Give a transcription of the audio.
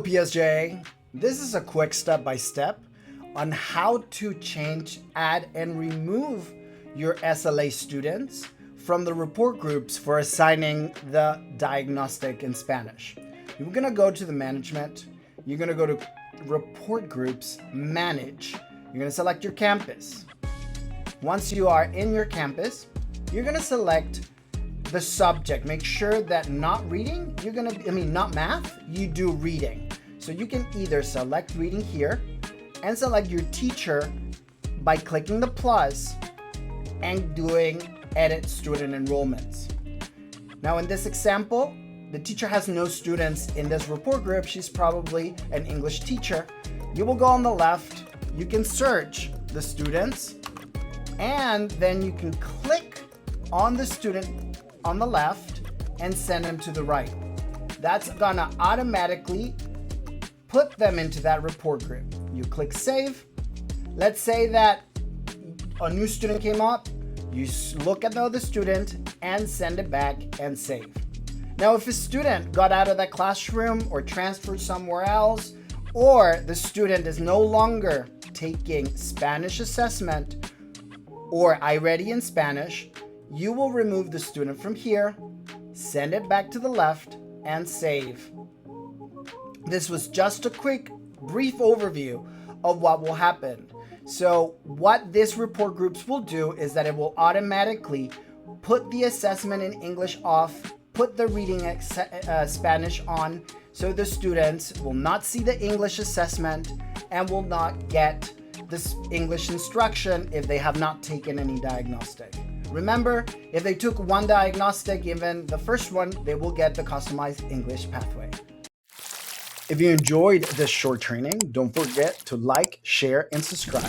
PSJA. This is a quick step-by-step on how to change, add, and remove your SLA students from the report groups for assigning the diagnostic in Spanish. You're gonna go to the management, you're gonna go to report groups, manage. You're gonna select your campus. Once you are in your campus, you're gonna select the subject. Make sure that not reading, not math, you do reading. So you can either select reading here and select your teacher by clicking the plus and doing edit student enrollments. Now in this example, the teacher has no students in this report group. She's probably an English teacher. You will go on the left, you can search the students, and then you can click on the student on the left and send them to the right. That's gonna automatically put them into that report group. You click save. Let's say that a new student came up, you look at the other student and send it back and save. Now, if a student got out of that classroom or transferred somewhere else, or the student is no longer taking Spanish assessment or iReady in Spanish, you will remove the student from here, send it back to the left, and save. This was just a quick, brief overview of what will happen. So what this report groups will do is that it will automatically put the assessment in English off, put the reading Spanish on, so the students will not see the English assessment and will not get this English instruction if they have not taken any diagnostic. Remember, if they took one diagnostic, even the first one, they will get the customized English pathway. If you enjoyed this short training, don't forget to like, share, and subscribe.